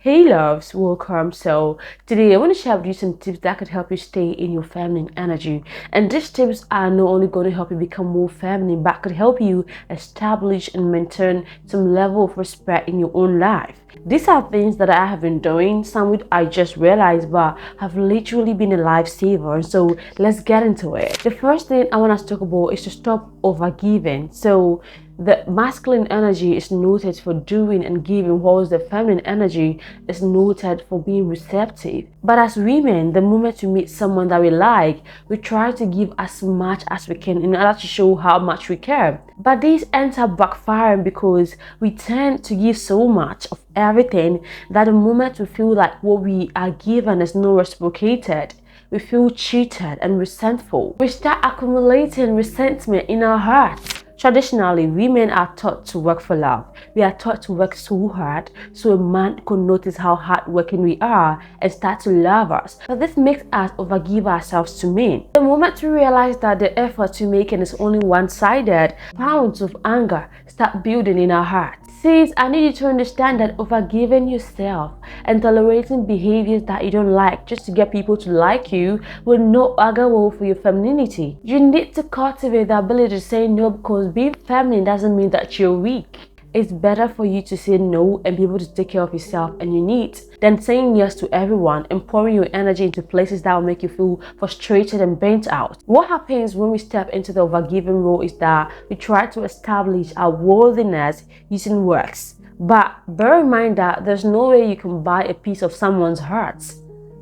Hey loves, welcome. So today I want to share with you some tips that could help you stay in your feminine energy. And these tips are not only going to help you become more feminine, but could help you establish and maintain some level of respect in your own life. These are things that I have been doing, some which I just realized but have literally been a lifesaver. So let's get into it. The first thing I want us to talk about is to stop overgiving. So the masculine energy is noted for doing and giving, whilst the feminine energy is noted for being receptive. But as women, the moment we meet someone that we like, we try to give as much as we can in order to show how much we care. But this ends up backfiring because we tend to give so much of everything that the moment we feel like what we are given is not reciprocated, we feel cheated and resentful. We start accumulating resentment in our hearts. Traditionally, women are taught to work for love. We are taught to work so hard so a man could notice how hardworking we are and start to love us. But this makes us overgive ourselves to men. The moment we realize that the effort we're making is only one-sided, pounds of anger start building in our hearts. Sis, I need you to understand that overgiving yourself and tolerating behaviors that you don't like just to get people to like you will not augur well for your femininity. You need to cultivate the ability to say no, because being feminine doesn't mean that you're weak. It's better for you to say no and be able to take care of yourself and your needs than saying yes to everyone and pouring your energy into places that will make you feel frustrated and burnt out. What happens when we step into the overgiving role is that we try to establish our worthiness using works. But bear in mind that there's no way you can buy a piece of someone's heart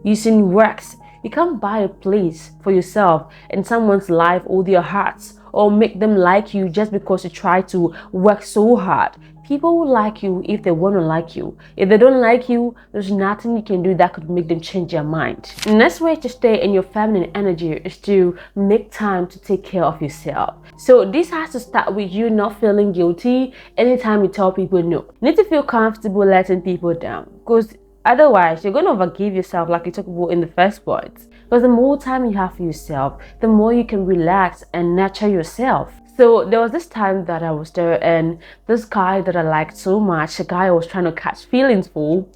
using works. You can't buy a place for yourself in someone's life or their hearts, or make them like you just because you try to work so hard. People will like you if they want to like you. If they don't like you, there's nothing you can do that could make them change their mind. The next way to stay in your feminine energy is to make time to take care of yourself. So this has to start with you not feeling guilty anytime you tell people no. You need to feel comfortable letting people down, because otherwise you're going to overgive yourself, like you talked about in the first point. Because the more time you have for yourself, the more you can relax and nurture yourself. So there was this time that I was there, and this guy that I liked so much, the guy I was trying to catch feelings for,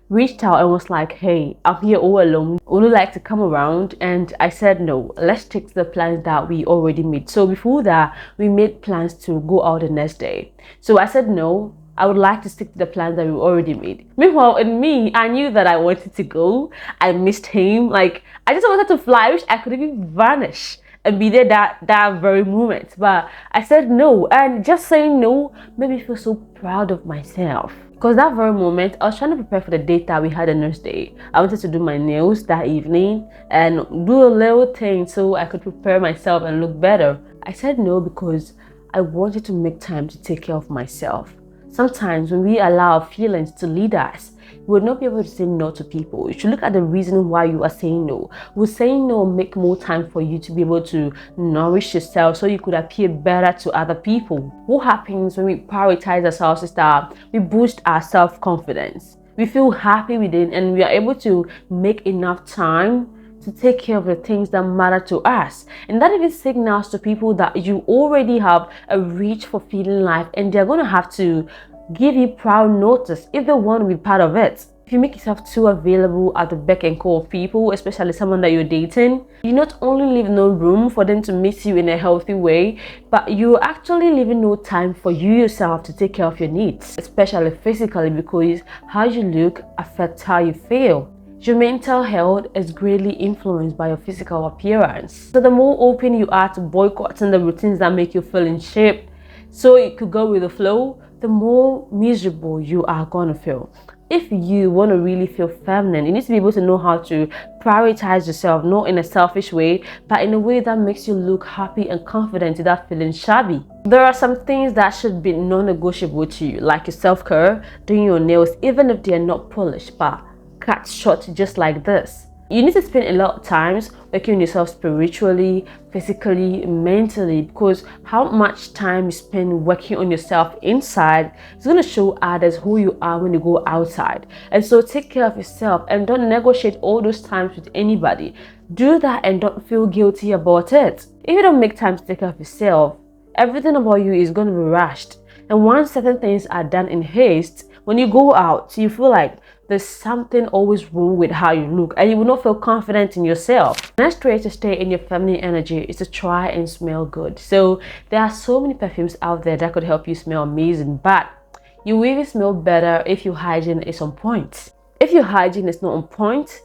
reached out and was like, hey, I'm here all alone, would you like to come around? And I said no, let's stick to the plans that we already made. So before that, we made plans to go out the next day. So I said no, I would like to stick to the plans that we already made. Meanwhile, in me, I knew that I wanted to go. I missed him. Like, I just wanted to fly. I wish I could even vanish and be there that very moment. But I said no. And just saying no made me feel so proud of myself. Because that very moment, I was trying to prepare for the date that we had the next day. I wanted to do my nails that evening and do a little thing so I could prepare myself and look better. I said no because I wanted to make time to take care of myself. Sometimes when we allow our feelings to lead us, we will not be able to say no to people. You should look at the reason why you are saying no. Will saying no make more time for you to be able to nourish yourself so you could appear better to other people? What happens when we prioritize ourselves is that we boost our self-confidence. We feel happy within, and we are able to make enough time to take care of the things that matter to us. And that even signals to people that you already have a rich, fulfilling life, and they're going to have to give you proud notice if they want to be part of it. If you make yourself too available at the beck and call of people, especially someone that you're dating, you not only leave no room for them to miss you in a healthy way, but you're actually leaving no time for you yourself to take care of your needs, especially physically, because how you look affects how you feel. Your mental health is greatly influenced by your physical appearance. So the more open you are to boycotting the routines that make you feel in shape, so you could go with the flow, the more miserable you are going to feel. If you want to really feel feminine, you need to be able to know how to prioritize yourself, not in a selfish way, but in a way that makes you look happy and confident without feeling shabby. There are some things that should be non-negotiable to you, like your self-care, doing your nails, even if they are not polished, but cut short just like this. You need to spend a lot of time working on yourself spiritually, physically, mentally, because how much time you spend working on yourself inside is going to show others who you are when you go outside. And so take care of yourself and don't negotiate all those times with anybody. Do that and don't feel guilty about it. If you don't make time to take care of yourself, everything about you is going to be rushed. And once certain things are done in haste, when you go out, you feel like there's something always wrong with how you look and you will not feel confident in yourself. The next way to stay in your feminine energy is to try and smell good. So there are so many perfumes out there that could help you smell amazing, but you will even smell better if your hygiene is on point. If your hygiene is not on point,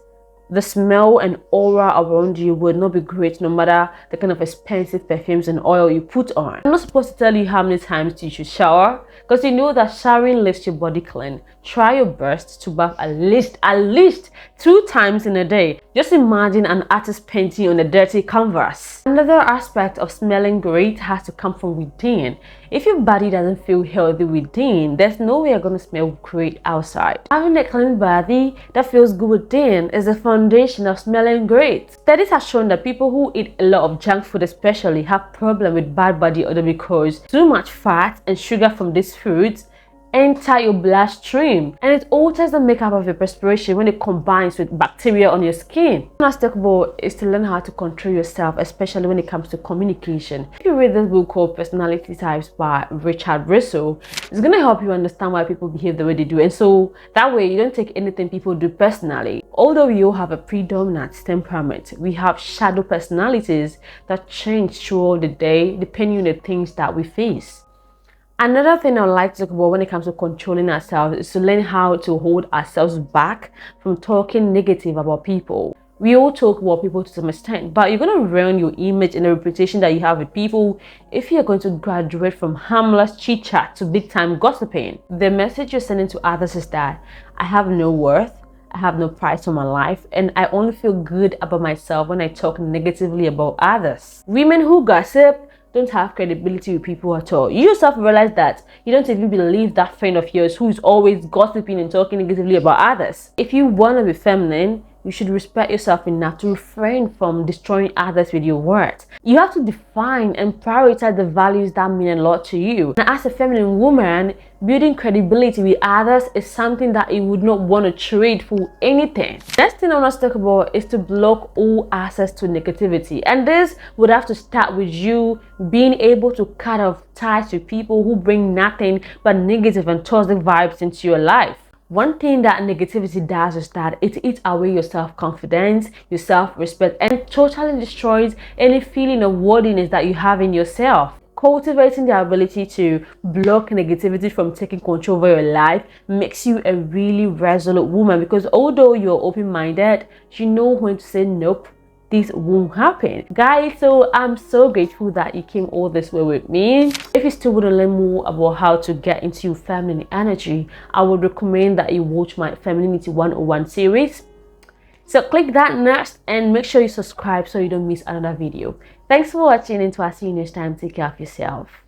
the smell and aura around you will not be great no matter the kind of expensive perfumes and oil you put on. I'm not supposed to tell you how many times you should shower, because you know that showering lifts your body clean. Try your best to bath at least 2 times in a day. Just imagine an artist painting on a dirty canvas. Another aspect of smelling great has to come from within. If your body doesn't feel healthy within, there's no way you're going to smell great outside. Having a clean body that feels good within is the foundation of smelling great. Studies have shown that people who eat a lot of junk food especially have problems with bad body odor because too much fat and sugar from these foods enter your bloodstream and it alters the makeup of your perspiration when it combines with bacteria on your skin. Last step is to learn how to control yourself, especially when it comes to communication. If you read this book called Personality Types by Richard Russell, it's going to help you understand why people behave the way they do, and so that way you don't take anything people do personally. Although we all have a predominant temperament, we have shadow personalities that change throughout the day depending on the things that we face. Another thing I would like to talk about when it comes to controlling ourselves is to learn how to hold ourselves back from talking negative about people. We all talk about people to some extent, but you're going to ruin your image and the reputation that you have with people if you're going to graduate from harmless chit-chat to big-time gossiping. The message you're sending to others is that I have no worth, I have no price on my life, and I only feel good about myself when I talk negatively about others. Women who gossip don't have credibility with people at all. You yourself realize that you don't even believe that friend of yours who is always gossiping and talking negatively about others. If you want to be feminine, you should respect yourself enough to refrain from destroying others with your words. You have to define and prioritize the values that mean a lot to you. And as a feminine woman, building credibility with others is something that you would not want to trade for anything. Next thing I want to talk about is to block all access to negativity. And this would have to start with you being able to cut off ties with people who bring nothing but negative and toxic vibes into your life. One thing that negativity does is that it eats away your self-confidence, your self-respect, and totally destroys any feeling of worthiness that you have in yourself. Cultivating the ability to block negativity from taking control over your life makes you a really resolute woman, because although you're open-minded, you know when to say nope. This won't happen, guys. So I'm so grateful that you came all this way with me. If you still want to learn more about how to get into your feminine energy, I would recommend that you watch my Femininity 101 series. So click that next and make sure you subscribe so you don't miss another video. Thanks for watching, and until I see you next time, take care of yourself.